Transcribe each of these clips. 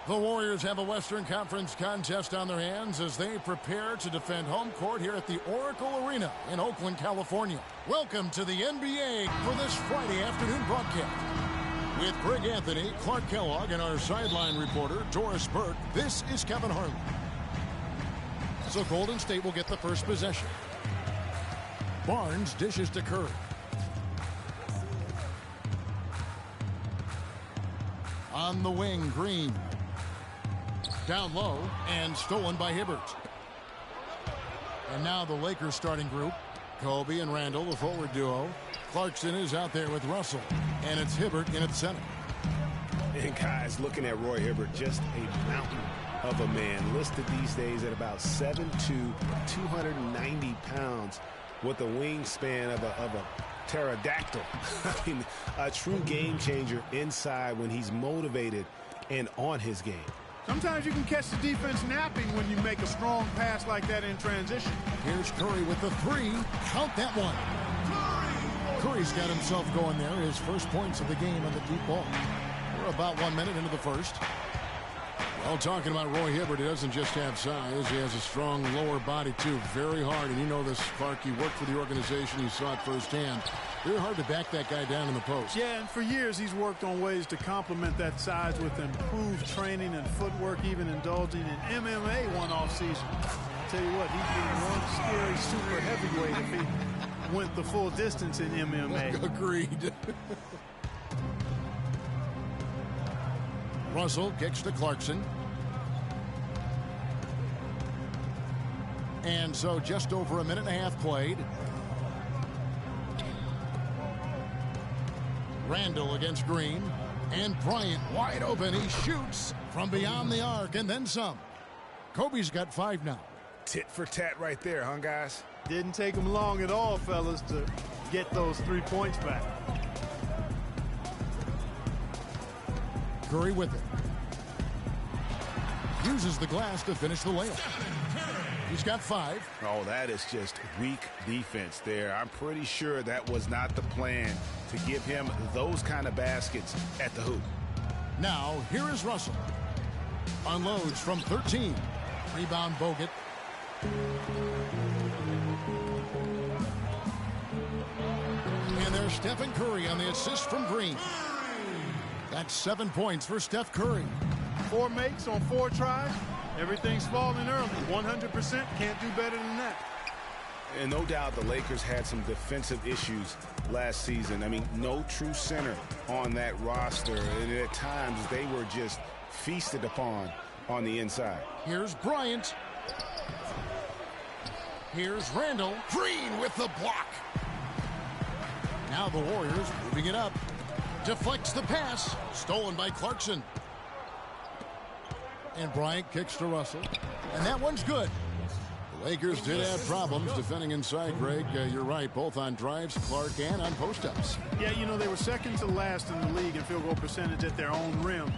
The Warriors have a Western Conference contest on their hands as they prepare to defend home court here at the Oracle Arena in Oakland, California. Welcome to the NBA for this Friday afternoon broadcast. With Greg Anthony, Clark Kellogg, and our sideline reporter, Doris Burke, this is Kevin Harlan. So Golden State will get the first possession. Barnes dishes to Curry. On the wing, Green. Down low and stolen by Hibbert. And now the Lakers starting group. Kobe and Randall, the forward duo. Clarkson is out there with Russell. And it's Hibbert in at center. And guys, looking at Roy Hibbert, just a mountain of a man. Listed these days at about 7'2", 290 pounds with a wingspan of a pterodactyl. I mean, a true game changer inside when he's motivated and on his game. Sometimes you can catch the defense napping when you make a strong pass like that in transition. Here's Curry with the three. Count that one. Curry's got himself going there. His first points of the game on the deep ball. We're about 1 minute into the first. Well, talking about Roy Hibbert, he doesn't just have size. He has a strong lower body, too. Very hard. And you know this, Clark. You worked for the organization. You saw it firsthand. Very hard to back that guy down in the post. Yeah, and for years he's worked on ways to complement that size with improved training and footwork, even indulging in MMA one off season. I'll tell you what, he'd be one scary super heavyweight if he went the full distance in MMA. Agreed. Russell kicks to Clarkson. And so just over a minute and a half played. Randall against Green. And Bryant wide open. He shoots from beyond the arc and then some. Kobe's got 5 now. Tit for tat right there, huh, guys? Didn't take him long at all, fellas, to get those 3 points back. Curry with it. Uses the glass to finish the layup. He's got 5. Oh, that is just weak defense there. I'm pretty sure that was not the plan to give him those kind of baskets at the hoop. Now, here is Russell. Unloads from 13. Rebound Bogut. And there's Stephen Curry on the assist from Green. That's 7 points for Steph Curry. 4 makes on 4 tries. Everything's falling early. 100%. Can't do better than that. And no doubt the Lakers had some defensive issues last season. I mean, no true center on that roster. And at times they were just feasted upon on the inside. Here's Bryant. Here's Randall. Green with the block. Now the Warriors moving it up. Deflects the pass. Stolen by Clarkson. And Bryant kicks to Russell. And that one's good. The Lakers did have problems defending inside, Greg. You're right, both on drives, Clark, and on post-ups. Yeah, you know, they were second to last in the league in field goal percentage at their own rim.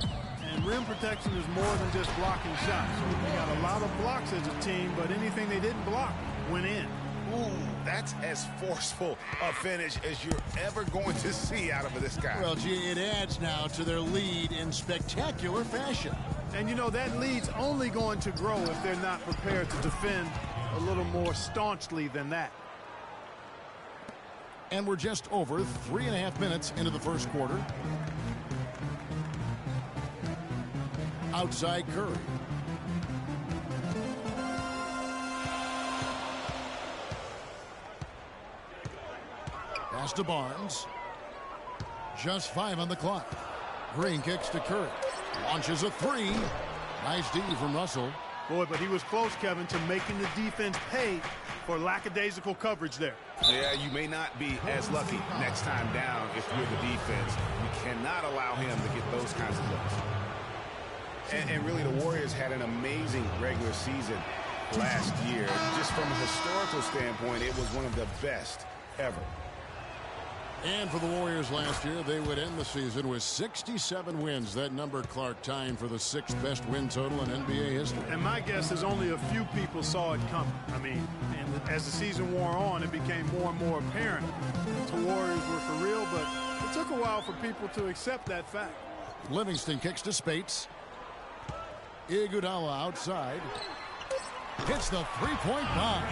And rim protection is more than just blocking shots. They got a lot of blocks as a team, but anything they didn't block went in. Ooh, that's as forceful a finish as you're ever going to see out of this guy. Well, gee, it adds now to their lead in spectacular fashion. And, you know, that lead's only going to grow if they're not prepared to defend a little more staunchly than that. And we're just over 3.5 minutes into the first quarter. Outside Curry. Pass to Barnes. Just 5 on the clock. Green kicks to Curry. Launches a 3. Nice D from Russell. Boy, but he was close, Kevin, to making the defense pay for lackadaisical coverage there. Yeah, you may not be as lucky next time down if you're the defense. You cannot allow him to get those kinds of looks. And really, the Warriors had an amazing regular season last year. Just from a historical standpoint, it was one of the best ever. And for the Warriors last year, they would end the season with 67 wins. That number, Clark, tying for the 6th best win total in NBA history. And my guess is only a few people saw it coming. I mean, and as the season wore on, it became more and more apparent the Warriors were for real, but it took a while for people to accept that fact. Livingston kicks to Spates. Iguodala outside. Hits the three-point bomb.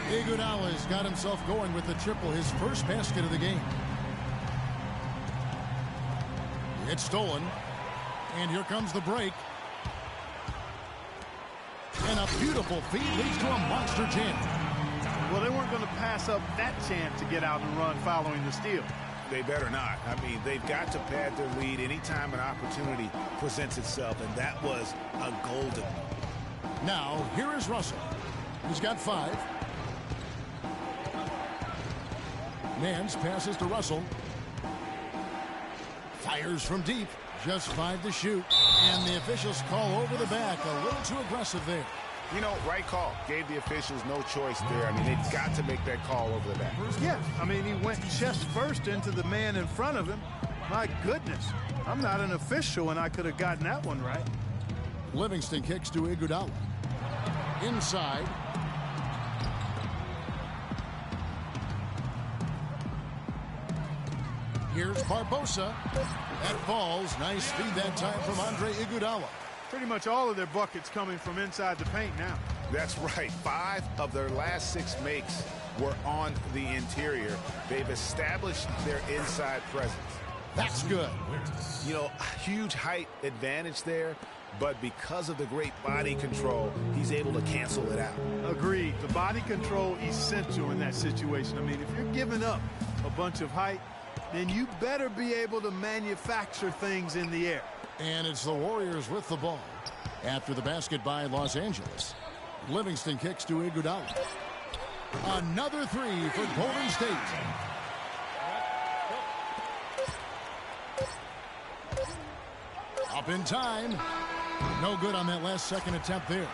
Iguodala's got himself going with the triple, his first basket of the game. It's stolen. And here comes the break. And a beautiful feed leads to a monster jam. Well, they weren't going to pass up that chance to get out and run following the steal. They better not. I mean, they've got to pad their lead anytime an opportunity presents itself, and that was a golden one. Now, here is Russell. He's got 5. Nance passes to Russell. Fires from deep. Just 5 to shoot. And the officials call over the back. A little too aggressive there. You know, right call. Gave the officials no choice there. I mean, they've got to make that call over the back. Yeah, I mean, he went chest first into the man in front of him. My goodness. I'm not an official, and I could have gotten that one right. Livingston kicks to Iguodala. Inside. Here's Barbosa. That falls. Nice feed that time from Andre Iguodala. Pretty much all of their buckets coming from inside the paint now. That's right. 5 of their last 6 makes were on the interior. They've established their inside presence. That's good. You know, huge height advantage there, but because of the great body control, he's able to cancel it out. Agreed. The body control essential in that situation. I mean, if you're giving up a bunch of height, then you better be able to manufacture things in the air. And it's the Warriors with the ball. After the basket by Los Angeles. Livingston kicks to Iguodala. Another 3 for Golden State. Up in time. No good on that last second attempt there.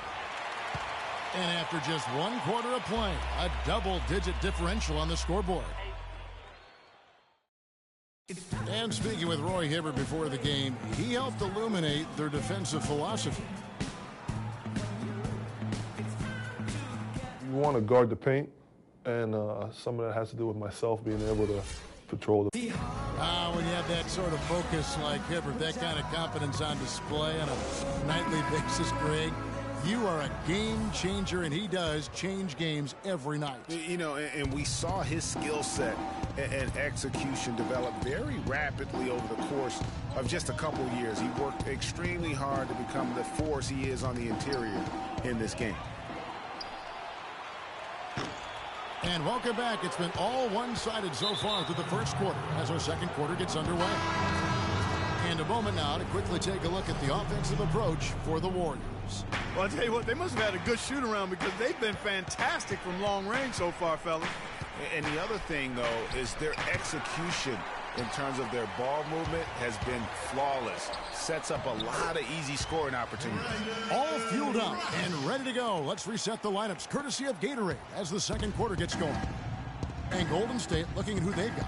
And after just 1 quarter of play, a double-digit differential on the scoreboard. And speaking with Roy Hibbert before the game, he helped illuminate their defensive philosophy. You want to guard the paint, and some of that has to do with myself being able to patrol the. When you have that sort of focus like Hibbert, that kind of confidence on display on a nightly basis, Greg, you are a game changer, and he does change games every night. You know, and we saw his skill set and execution develop very rapidly over the course of just a couple of years. He worked extremely hard to become the force he is on the interior in this game. And welcome back. It's been all one-sided so far through the first quarter as our second quarter gets underway. And a moment now to quickly take a look at the offensive approach for the Warriors. Well, I'll tell you what, they must have had a good shoot-around because they've been fantastic from long range so far, fellas. And the other thing, though, is their execution in terms of their ball movement has been flawless. Sets up a lot of easy scoring opportunities. All fueled up and ready to go. Let's reset the lineups courtesy of Gatorade as the second quarter gets going. And Golden State looking at who they've got.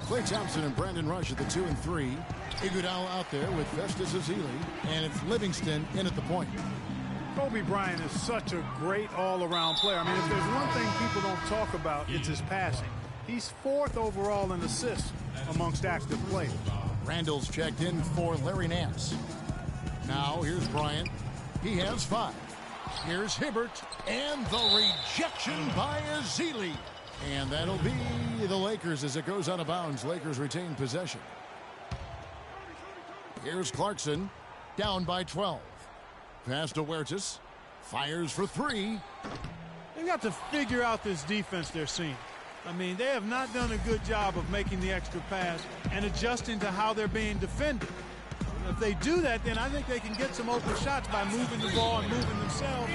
Klay Thompson and Brandon Rush at the 2 and 3. Iguodala out there with Festus Ezeli. And it's Livingston in at the point. Kobe Bryant is such a great all-around player. I mean, if there's one thing people don't talk about, it's his passing. He's 4th overall in assists amongst active players. Randall's checked in for Larry Nance. Now here's Bryant. He has 5. Here's Hibbert. And the rejection by Ezeli. And that'll be the Lakers as it goes out of bounds. Lakers retain possession. Here's Clarkson. Down by 12. Pass to Huertas. Fires for 3. They've got to figure out this defense they're seeing. I mean, they have not done a good job of making the extra pass and adjusting to how they're being defended. If they do that, then I think they can get some open shots by moving the ball and moving themselves,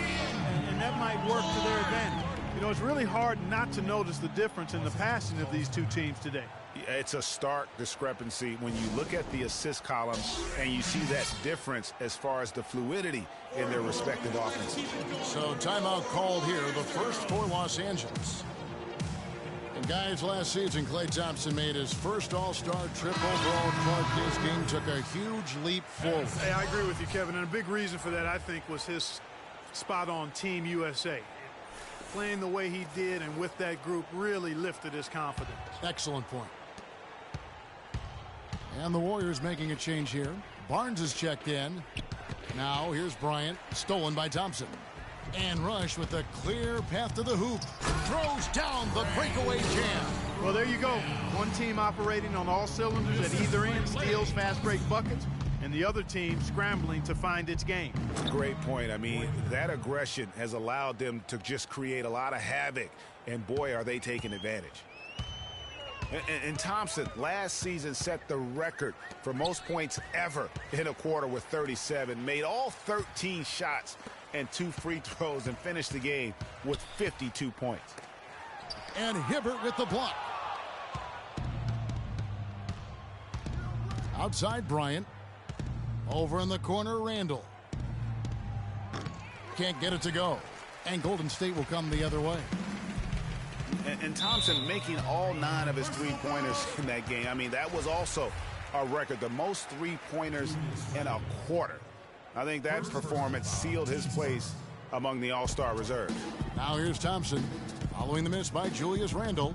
and that might work to their advantage. You know, it's really hard not to notice the difference in the passing of these two teams today. It's a stark discrepancy when you look at the assist columns and you see that difference as far as the fluidity in their respective offenses. So timeout called here, the first for Los Angeles. And guys, last season, Klay Thompson made his first All-Star trip overall. Clark, his game took a huge leap forward. Hey, I agree with you, Kevin, and a big reason for that, I think, was his spot on Team USA. Playing the way he did and with that group really lifted his confidence. Excellent point. And the Warriors making a change here. Barnes is checked in. Now here's Bryant, stolen by Thompson. And Rush with a clear path to the hoop. Throws down the breakaway jam. Well, there you go. One team operating on all cylinders at either end, steals, fast break buckets, and the other team scrambling to find its game. Great point. I mean, that aggression has allowed them to just create a lot of havoc, and boy, are they taking advantage. And Thompson last season set the record for most points ever in a quarter with 37, made all 13 shots and 2 free throws, and finished the game with 52 points. And Hibbert with the block. Outside Bryant. Over in the corner, Randall. Can't get it to go. And Golden State will come the other way. And Thompson making all 9 of his three-pointers in that game. I mean, that was also a record, the most three-pointers in a quarter. I think that performance sealed his place among the All-Star reserve. Now here's Thompson, following the miss by Julius Randle.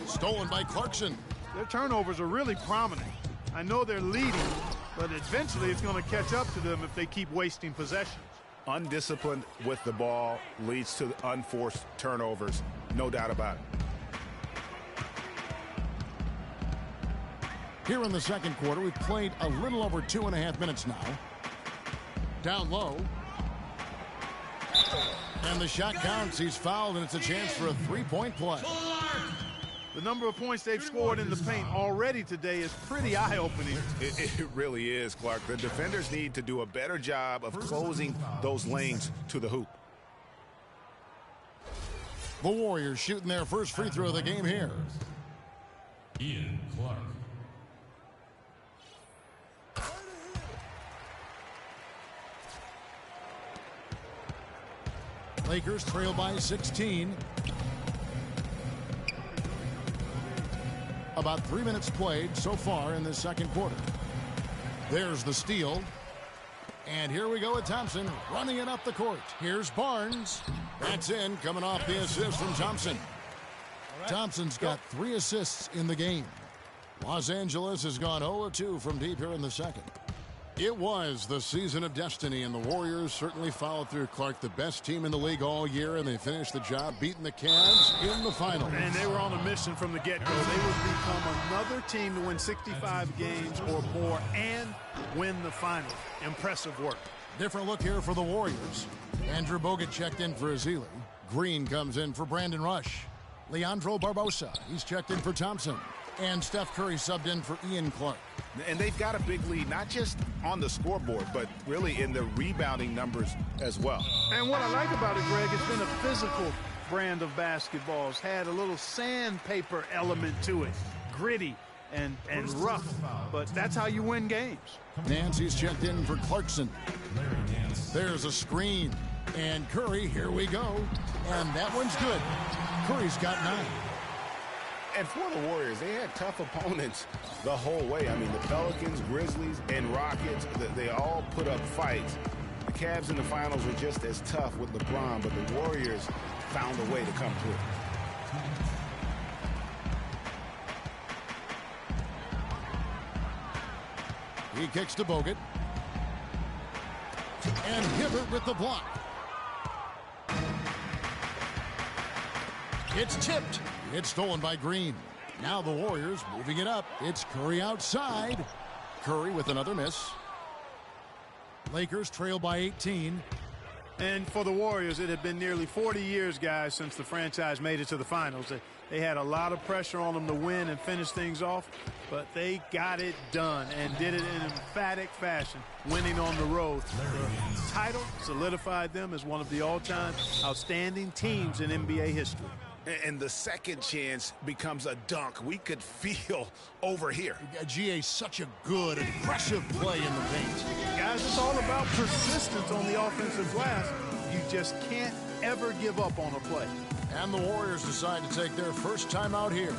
Stolen by Clarkson. Their turnovers are really prominent. I know they're leading, but eventually it's going to catch up to them if they keep wasting possessions. Undisciplined with the ball leads to unforced turnovers, no doubt about it. Here in the second quarter, we've played a little over 2.5 minutes now. Down low. And the shot counts. He's fouled, and it's a chance for a three-point play. The number of points they've scored in the paint already today is pretty eye-opening. It really is, Clark. The defenders need to do a better job of closing those lanes to the hoop. The Warriors shooting their first free throw of the game here. Ian Clark. Lakers trail by 16. About 3 minutes played so far in this second quarter. There's the steal. And here we go with Thompson running it up the court. Here's Barnes. That's in, coming off the assist from Thompson. Thompson's got 3 assists in the game. Los Angeles has gone 0-2 from deep here in the second. It was the season of destiny, and the Warriors certainly followed through. Clark, the best team in the league all year, and they finished the job beating the Cavs in the finals. And they were on a mission from the get-go. They would become another team to win 65 games or more and win the finals. Impressive work. Different look here for the Warriors. Andrew Bogut checked in for Ezeli. Green comes in for Brandon Rush. Leandro Barbosa, he's checked in for Thompson. And Steph Curry subbed in for Ian Clark. And they've got a big lead, not just on the scoreboard, but really in the rebounding numbers as well. And what I like about it, Greg, it's been a physical brand of basketball. It's had a little sandpaper element to it. Gritty and rough, but that's how you win games. Nancy's checked in for Clarkson. There's a screen. And Curry, here we go. And that one's good. Curry's got 9. And for the Warriors, they had tough opponents the whole way. I mean, the Pelicans, Grizzlies, and Rockets, they all put up fights. The Cavs in the finals were just as tough with LeBron, but the Warriors found a way to come through. He kicks to Bogut. And Hibbert with the block. It's tipped. It's stolen by Green. Now the Warriors moving it up. It's Curry outside. Curry with another miss. Lakers trail by 18. And for the Warriors, it had been nearly 40 years, guys, since the franchise made it to the finals. They had a lot of pressure on them to win and finish things off, but they got it done and did it in emphatic fashion, winning on the road. The title solidified them as one of the all-time outstanding teams in NBA history. And the second chance becomes a dunk we could feel over here. GA, such a good, impressive play in the paint. Guys, it's all about persistence on the offensive glass. You just can't ever give up on a play. And the Warriors decide to take their first time out here.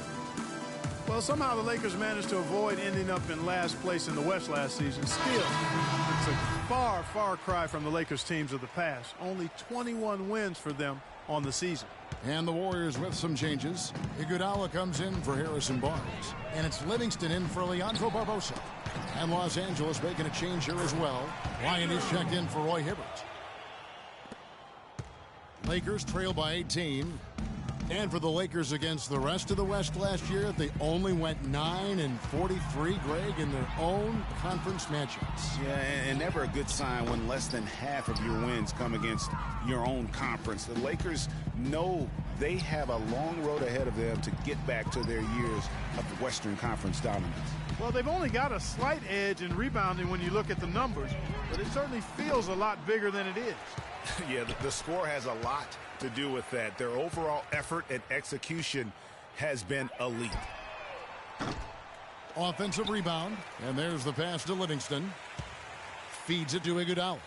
Well, somehow the Lakers managed to avoid ending up in last place in the West last season. Still, it's a far, far cry from the Lakers teams of the past. Only 21 wins for them on the season. And the Warriors with some changes. Iguodala comes in for Harrison Barnes. And it's Livingston in for Leandro Barbosa. And Los Angeles making a change here as well. Ryan is checked in for Roy Hibbert. Lakers trail by 18. And for the Lakers against the rest of the West last year, they only went 9-43, Greg, in their own conference matchups. Yeah, and never a good sign when less than half of your wins come against your own conference. The Lakers know they have a long road ahead of them to get back to their years of Western Conference dominance. Well, they've only got a slight edge in rebounding when you look at the numbers, but it certainly feels a lot bigger than it is. Yeah, the score has a lot to do with that. Their overall effort and execution has been elite. Offensive rebound, and there's the pass to Livingston. Feeds it to Iguodala.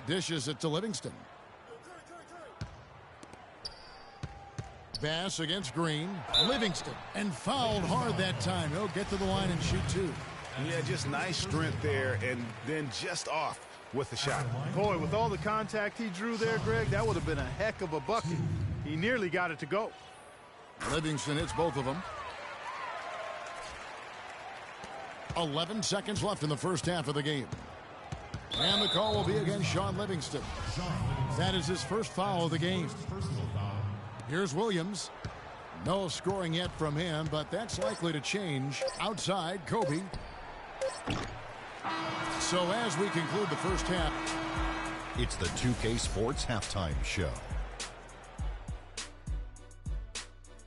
Dishes it to Livingston. Pass against Green. Livingston, and fouled hard that time. He'll get to the line and shoot two. Yeah, just nice strength there, and then just off with the shot. Boy, with all the contact he drew there, Greg, that would have been a heck of a bucket. He nearly got it to go. Livingston hits both of them. 11 seconds left in the first half of the game. And the call will be against Shaun Livingston. That is his first foul of the game. Here's Williams. No scoring yet from him, but that's likely to change. Outside, Kobe. So as we conclude the first half, it's the 2K Sports Halftime Show.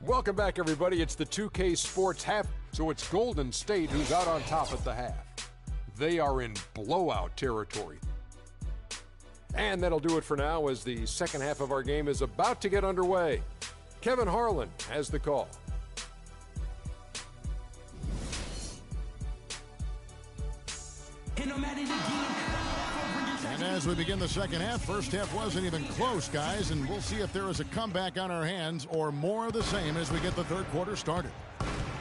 Welcome back, everybody. It's the 2K Sports Half. So it's Golden State who's out on top at the half. They are in blowout territory. And that'll do it for now as the second half of our game is about to get underway. Kevin Harlan has the call. And as we begin the second half, first half wasn't even close, guys, and we'll see if there is a comeback on our hands or more of the same as we get the third quarter started.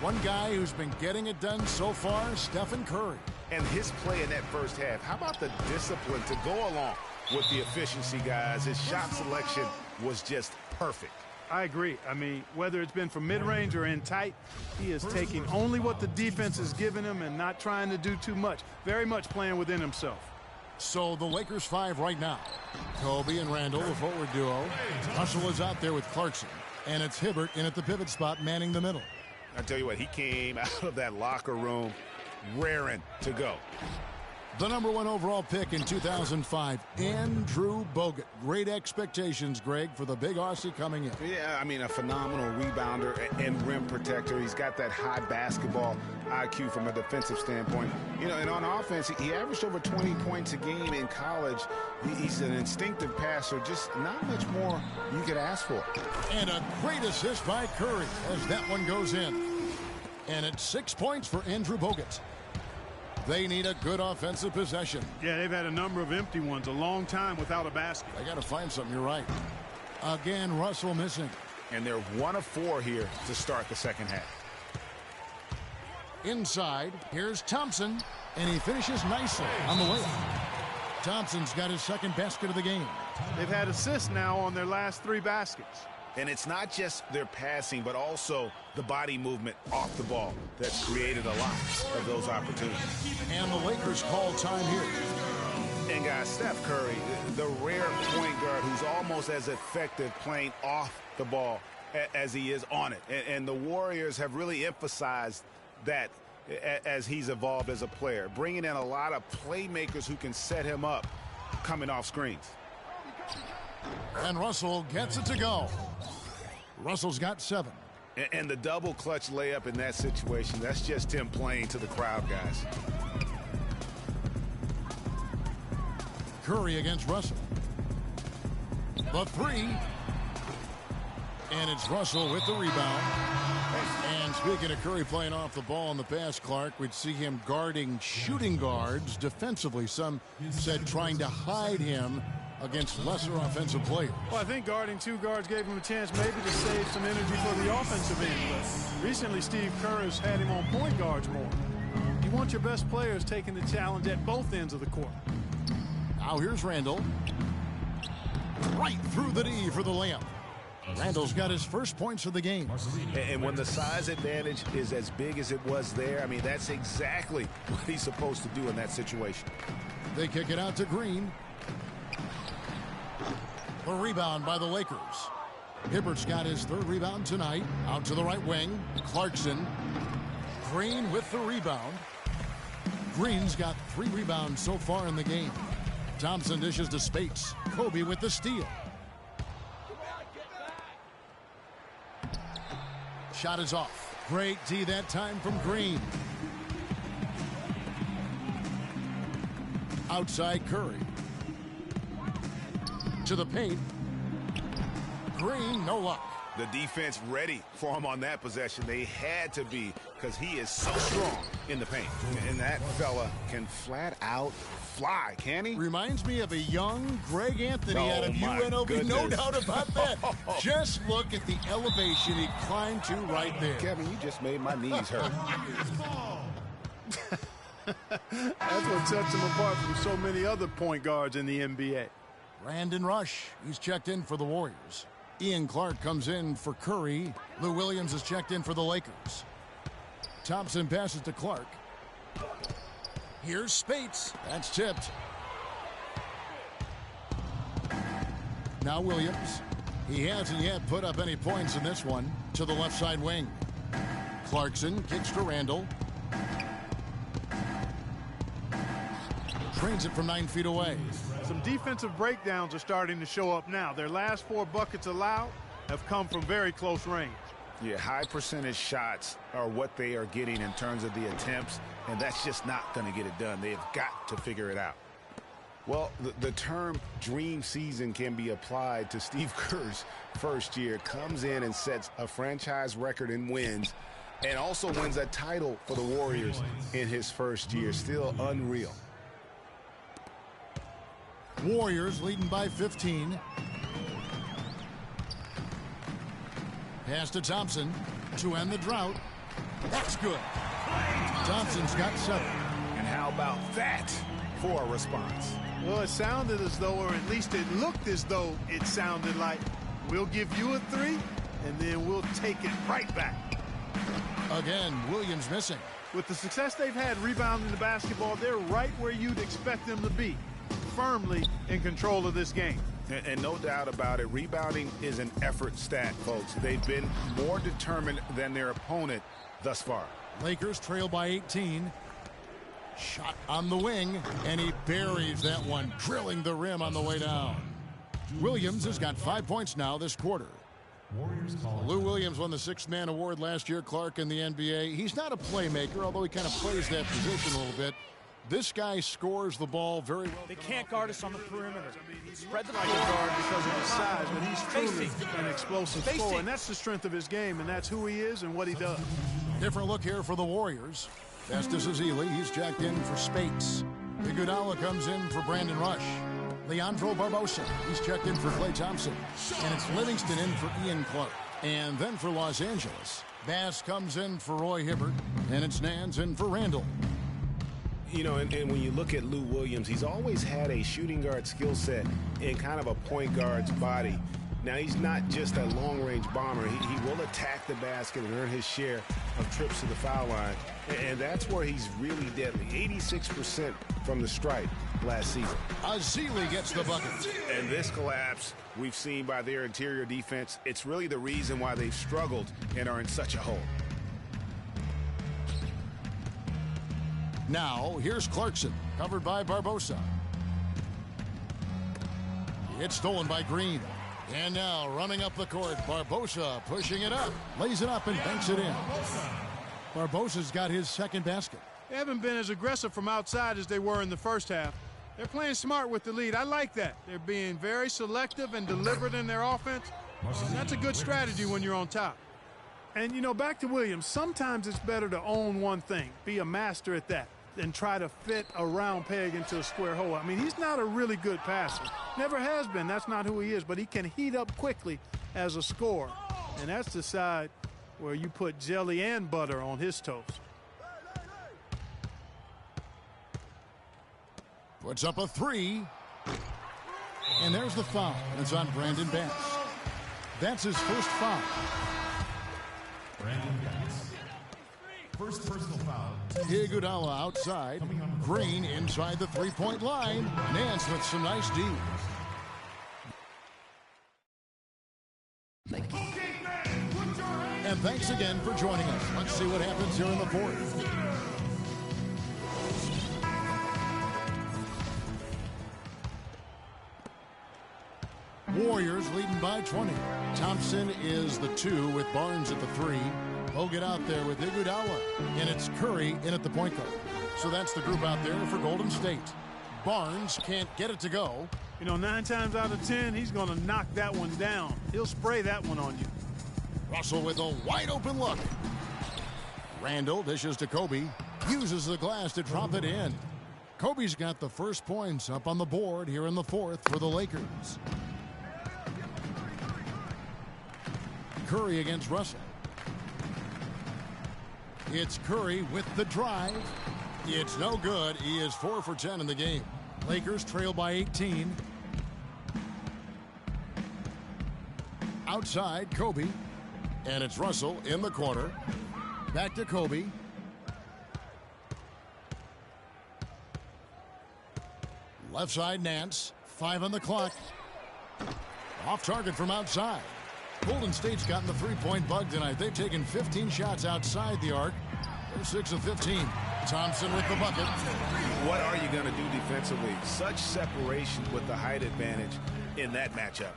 One guy who's been getting it done so far, Stephen Curry. And his play in that first half, how about the discipline to go along with the efficiency, guys? His shot selection was just perfect. I agree. I mean, whether it's been from mid-range or in tight, he is taking only what the defense is giving him and not trying to do too much. Very much playing within himself. So the Lakers 5 right now. Kobe and Randall, the forward duo. Russell is out there with Clarkson. And it's Hibbert in at the pivot spot, manning the middle. I tell you what, he came out of that locker room raring to go. The #1 overall pick in 2005, Andrew Bogut. Great expectations, Greg, for the big Aussie coming in. Yeah, I mean, a phenomenal rebounder and rim protector. He's got that high basketball IQ from a defensive standpoint. You know, and on offense, he averaged over 20 points a game in college. He's an instinctive passer, just not much more you could ask for. And a great assist by Curry as that one goes in. And it's 6 points for Andrew Bogut. They need a good offensive possession. Yeah, they've had a number of empty ones, a long time without a basket. They got to find something, you're right. Again, Russell missing. And they're 1 of 4 here to start the second half. Inside, here's Thompson, and he finishes nicely on the layup. Thompson's got his second basket of the game. They've had assists now on their last 3 baskets. And it's not just their passing, but also the body movement off the ball that's created a lot of those opportunities. And the Lakers call time here. And guys, Steph Curry, the rare point guard who's almost as effective playing off the ball as he is on it. And the Warriors have really emphasized that as he's evolved as a player, bringing in a lot of playmakers who can set him up coming off screens. And Russell gets it to go. Russell's got 7. And the double clutch layup in that situation, that's just him playing to the crowd, guys. Curry against Russell. The 3. And it's Russell with the rebound. And speaking of Curry playing off the ball in the pass, Clark, we'd see him guarding shooting guards defensively. Some said trying to hide him against lesser offensive players. Well, I think guarding 2 guards gave him a chance maybe to save some energy for the offensive end. But recently, Steve Kerr has had him on point guards more. You want your best players taking the challenge at both ends of the court. Now here's Randall. Right through the D for the layup. Randall's got his first points of the game. And when the size advantage is as big as it was there, I mean, that's exactly what he's supposed to do in that situation. They kick it out to Green. The rebound by the Lakers. Hibbert's got his third rebound tonight. Out to the right wing. Clarkson. Green with the rebound. Green's got 3 rebounds so far in the game. Thompson dishes to Spates. Kobe with the steal. Shot is off. Great D that time from Green. Outside Curry. To the paint. Green, no luck. The defense ready for him on that possession. They had to be, because he is so strong in the paint. And that fella can flat out fly, can he? Reminds me of a young Greg Anthony Oh, out of my UNLV. goodness. No doubt about that. Just look at the elevation he climbed to right there. Kevin, you just made my knees hurt. That's what sets him apart from so many other point guards in the NBA. Brandon Rush, he's checked in for the Warriors. Ian Clark comes in for Curry. Lou Williams is checked in for the Lakers. Thompson passes to Clark. Here's Spates. That's tipped. Now Williams. He hasn't yet put up any points in this one. To the left side wing. Clarkson kicks to Randall. Trains it from 9 feet away. Some defensive breakdowns are starting to show up now. Their last 4 buckets allowed have come from very close range. Yeah, high percentage shots are what they are getting in terms of the attempts, and that's just not going to get it done. They've got to figure it out. Well, the term dream season can be applied to Steve Kerr's first year. Comes in and sets a franchise record in wins and also wins a title for the Warriors in his first year. Still unreal. Warriors leading by 15. Pass to Thompson to end the drought. That's good. Thompson's got 7. And how about that for a response? Well, it sounded as though, or at least it looked as though it sounded like, we'll give you a 3, and then we'll take it right back. Again, Williams missing. With the success they've had rebounding the basketball, they're right where you'd expect them to be, firmly in control of this game. And no doubt about it, rebounding is an effort stat, folks. They've been more determined than their opponent thus far. Lakers trail by 18. Shot on the wing, and he buries that one, drilling the rim on the way down. Williams has got 5 points now this quarter. Lou Williams won the 6th man award last year, Clark, in the NBA. He's not a playmaker, although he kind of plays that position a little bit. This guy scores the ball very well. They can't guard us on the perimeter. Spread the Like a floor. guard because of his size, but he's truly Spacing. an explosive Spacing. scorer, and that's the strength of his game, and that's who he is and what he does. Different look here for the Warriors. Festus Ezeli, he's jacked in for Spates. Iguodala comes in for Brandon Rush. Leandro Barbosa, he's checked in for Klay Thompson. And it's Livingston in for Ian Clark. And then for Los Angeles, Bass comes in for Roy Hibbert. And it's Nance in for Randall. You know, and when you look at Lou Williams, he's always had a shooting guard skill set in kind of a point guard's body. Now, he's not just a long-range bomber. He will attack the basket and earn his share of trips to the foul line. And that's where he's really deadly. 86% from the stripe last season. Ezeli gets the bucket. And this collapse we've seen by their interior defense, it's really the reason why they've struggled and are in such a hole. Now, here's Clarkson, covered by Barbosa. It's stolen by Green. And now, running up the court, Barbosa pushing it up. Lays it up and banks it in. Barbosa's got his second basket. They haven't been as aggressive from outside as they were in the first half. They're playing smart with the lead. I like that. They're being very selective and deliberate in their offense. And that's a good strategy when you're on top. And, you know, back to Williams, sometimes it's better to own one thing, be a master at that, than try to fit a round peg into a square hole. I mean, he's not a really good passer. Never has been. That's not who he is. But he can heat up quickly as a scorer. And that's the side where you put jelly and butter on his toast. Puts up a 3. And there's the foul. It's on Brandon Bass. That's his first foul. Brandon Bass. First personal foul. Iguodala outside. Green inside the three-point line. Nance with some nice D. And thanks again for joining us. Let's see what happens here in the fourth. Warriors leading by 20. Thompson is the 2 with Barnes at the 3. He'll get out there with Iguodala. And it's Curry in at the point guard. So that's the group out there for Golden State. Barnes can't get it to go. You know, 9 times out of 10, he's going to knock that one down. He'll spray that one on you. Russell with a wide open look. Randall dishes to Kobe. Uses the glass to drop it in. Kobe's got the first points up on the board here in the fourth for the Lakers. Curry against Russell. It's Curry with the drive. It's no good. He is 4 for 10 in the game. Lakers trail by 18. Outside, Kobe. And it's Russell in the corner. Back to Kobe. Left side, Nance. 5 on the clock. Off target from outside. Golden State's gotten the three-point bug tonight. They've taken 15 shots outside the arc. They're 6 of 15. Thompson with the bucket. What are you going to do defensively? Such separation with the height advantage in that matchup.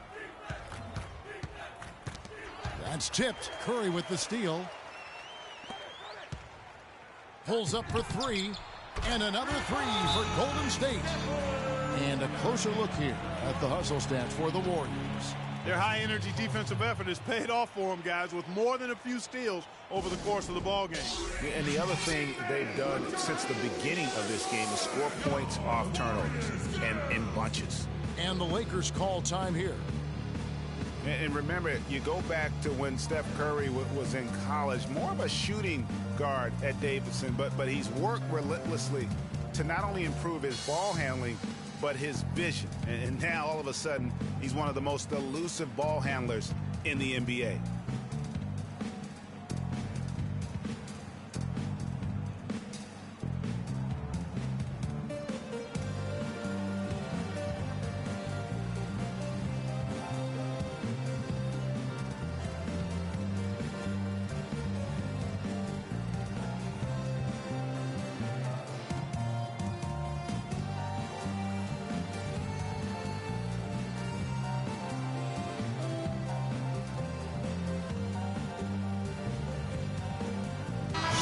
That's tipped. Curry with the steal. Pulls up for 3. And another 3 for Golden State. And a closer look here at the hustle stats for the Warriors. Their high-energy defensive effort has paid off for them, guys, with more than a few steals over the course of the ballgame. And the other thing they've done since the beginning of this game is score points off turnovers and in bunches. And the Lakers call time here. And remember, you go back to when Steph Curry was in college, more of a shooting guard at Davidson, but he's worked relentlessly to not only improve his ball handling, but his vision. And now, all of a sudden, he's one of the most elusive ball handlers in the NBA.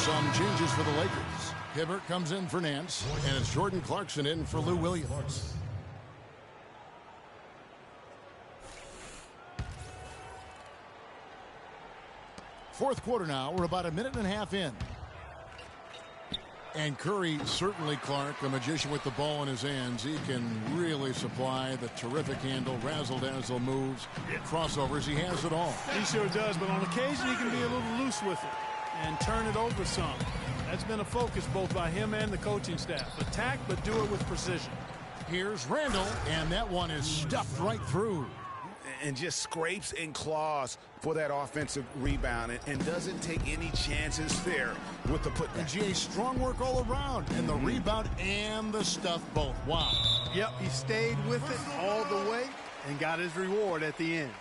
Some changes for the Lakers. Hibbert comes in for Nance, and it's Jordan Clarkson in for Lou Williams. Fourth quarter now. We're about a minute and a half in. And Curry, certainly, Clark, a magician with the ball in his hands. He can really supply the terrific handle, razzle-dazzle moves, crossovers. He has it all. He sure does, but on occasion he can be a little loose with it and turn it over some. That's been a focus both by him and the coaching staff. Attack, but do it with precision. Here's Randall, and that one is stuffed right through. And just scrapes and claws for that offensive rebound and doesn't take any chances there with the putback. And GA, strong work all around, and the rebound and the stuff both. Wow. Yep, he stayed with it all the way and got his reward at the end.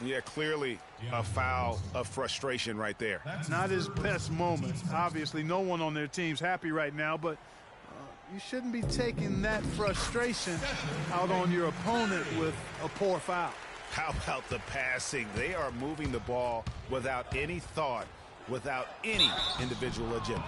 Yeah, clearly a foul of frustration right there. Not his best moment. Obviously, no one on their team's happy right now, but you shouldn't be taking that frustration out on your opponent with a poor foul. How about the passing? They are moving the ball without any thought, without any individual agendas.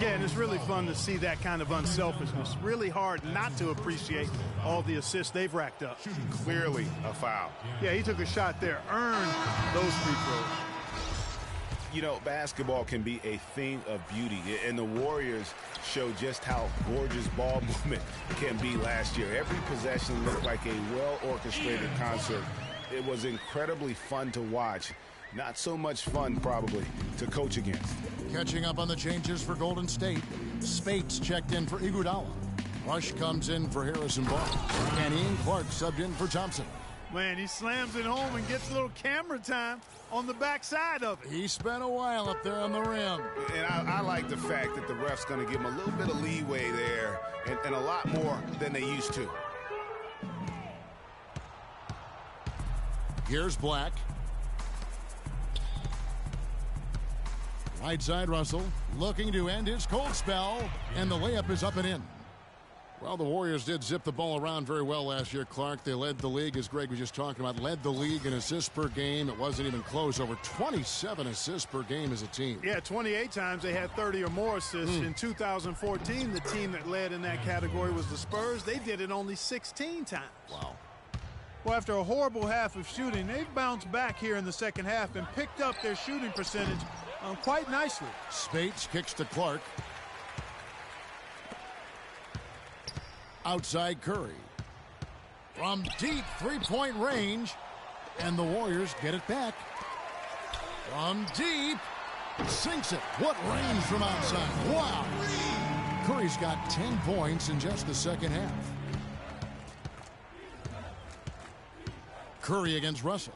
Yeah, and it's really fun to see that kind of unselfishness. Really hard not to appreciate all the assists they've racked up. Clearly a foul. Yeah, he took a shot there, earned those free throws. You know, basketball can be a thing of beauty, and the Warriors show just how gorgeous ball movement can be last year. Every possession looked like a well-orchestrated concert. It was incredibly fun to watch. Not so much fun, probably, to coach against. Catching up on the changes for Golden State. Spates checked in for Iguodala. Rush comes in for Harrison Barnes. And Ian Clark subbed in for Thompson. Man, he slams it home and gets a little camera time on the backside of it. He spent a while up there on the rim. And I like the fact that the ref's going to give him a little bit of leeway there and a lot more than they used to. Here's Black. Right side Russell looking to end his cold spell, and the layup is up and in. Well, the Warriors did zip the ball around very well last year, Clark. They led the league, as Greg was just talking about, led the league in assists per game. It wasn't even close. Over 27 assists per game as a team. Yeah, 28 times they had 30 or more assists. In 2014, the team that led in that category was the Spurs. They did it only 16 times. Wow. Well, after a horrible half of shooting, they've bounced back here in the second half and picked up their shooting percentage quite nicely. Spates kicks to Clark. Outside Curry. From deep three-point range. And the Warriors get it back. From deep. Sinks it. What range from outside. Wow. Curry's got 10 points in just the second half. Curry against Russell.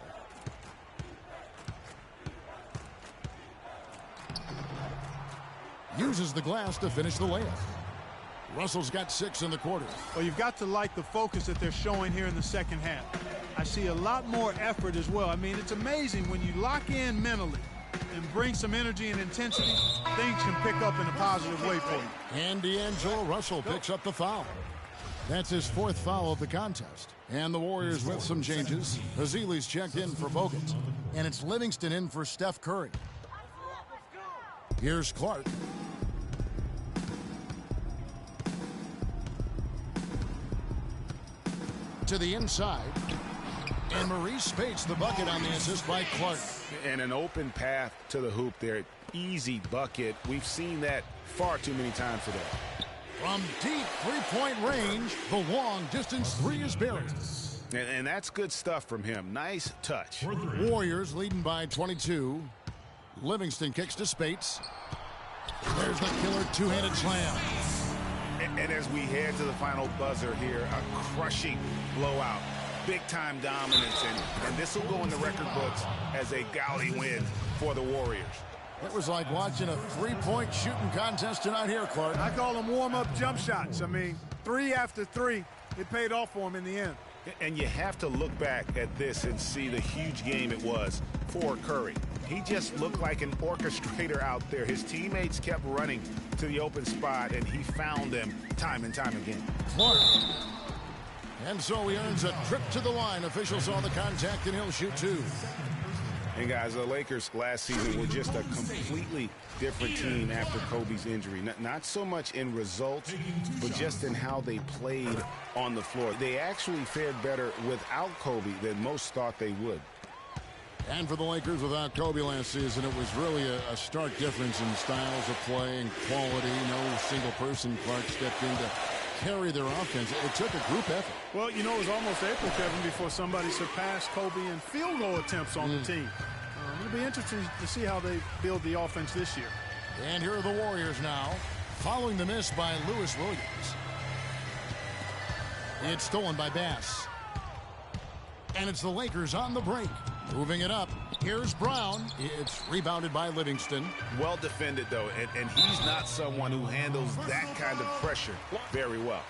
Uses the glass to finish the layup. Russell's got 6 in the quarter. Well, you've got to like the focus that they're showing here in the second half. I see a lot more effort as well. I mean, it's amazing when you lock in mentally and bring some energy and intensity, things can pick up in a positive way for you. And D'Angelo Russell picks up the foul. That's his 4th foul of the contest. And the Warriors with some changes. Hazili's checked in for Bogut. And it's Livingston in for Steph Curry. Here's Clark. To the inside. And Maurice Spates the bucket on the assist by Clark. And an open path to the hoop there. Easy bucket. We've seen that far too many times today. From deep three-point range, the long-distance three is buried. And that's good stuff from him. Nice touch. Warriors leading by 22. Livingston kicks to Spates. There's the killer two-handed slam. And as we head to the final buzzer here, a crushing blowout. Big-time dominance. And this will go in the record books as a gaudy win for the Warriors. It was like watching a three-point shooting contest tonight here, Clark. I call them warm-up jump shots. I mean, 3 after 3, it paid off for him in the end. And you have to look back at this and see the huge game it was for Curry. He just looked like an orchestrator out there. His teammates kept running to the open spot, and he found them time and time again. Clark. And so he earns a trip to the line. Officials saw the contact, and he'll shoot 2. And guys, the Lakers last season were just a completely different team after Kobe's injury. Not so much in results, but just in how they played on the floor. They actually fared better without Kobe than most thought they would. And for the Lakers without Kobe last season, it was really a stark difference in styles of play and quality. No single person, Clark, stepped in to carry their offense. It took a group effort. Well, you know, it was almost April, Kevin, before somebody surpassed Kobe in field goal attempts on the team. It'll be interesting to see how they build the offense this year. And here are the Warriors now, following the miss by Lewis Williams. It's stolen by Bass. And it's the Lakers on the break. Moving it up. Here's Brown. It's rebounded by Livingston. Well defended, though, and he's not someone who handles that kind of pressure very well.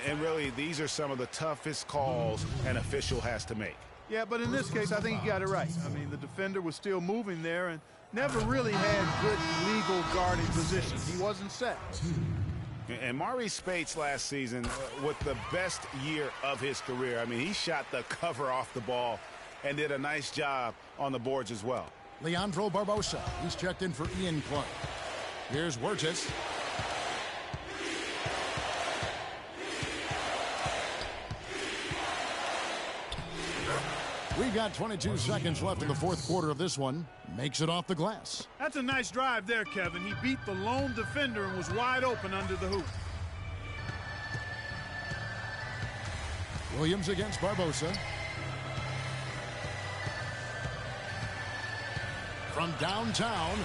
And really, these are some of the toughest calls an official has to make. Yeah, but in this case, I think he got it right. I mean, the defender was still moving there and never really had good legal guarding position. He wasn't set. And Maurice Spates last season with the best year of his career. I mean, he shot the cover off the ball and did a nice job on the boards as well. Leandro Barbosa. He's checked in for Ian Clark. Here's Wirtz. We've got 22 seconds left in the 4th quarter of this one. Makes it off the glass. That's a nice drive there, Kevin. He beat the lone defender and was wide open under the hoop. Williams against Barbosa. From downtown,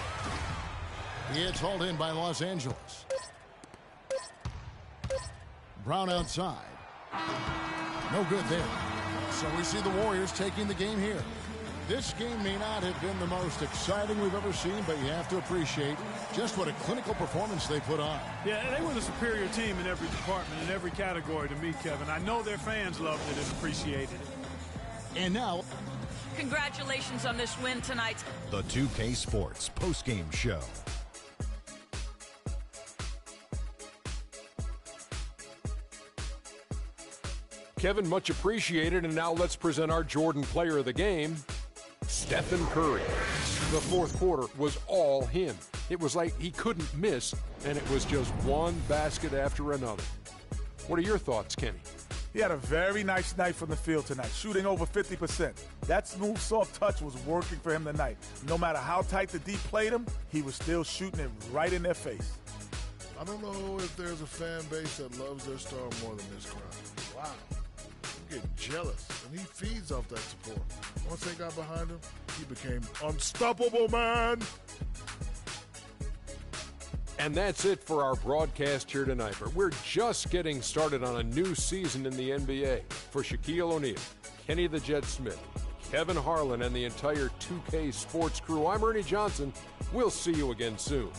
it's hauled in by Los Angeles. Brown outside. No good there. So we see the Warriors taking the game here. This game may not have been the most exciting we've ever seen, but you have to appreciate just what a clinical performance they put on. Yeah, they were the superior team in every department, in every category to me, Kevin. I know their fans loved it and appreciated it. And now, congratulations on this win tonight. The 2K Sports postgame show. Kevin, much appreciated, and now let's present our Jordan player of the game, Stephen Curry. The fourth quarter was all him. It was like he couldn't miss, and it was just one basket after another. What are your thoughts, Kenny? He had a very nice night from the field tonight, shooting over 50%. That smooth, soft touch was working for him tonight. No matter how tight the D played him, he was still shooting it right in their face. I don't know if there's a fan base that loves their star more than this crowd. Wow. You get jealous, and he feeds off that support. Once they got behind him, he became unstoppable, man. And that's it for our broadcast here tonight. But we're just getting started on a new season in the NBA. For Shaquille O'Neal, Kenny the Jet Smith, Kevin Harlan, and the entire 2K Sports crew, I'm Ernie Johnson. We'll see you again soon.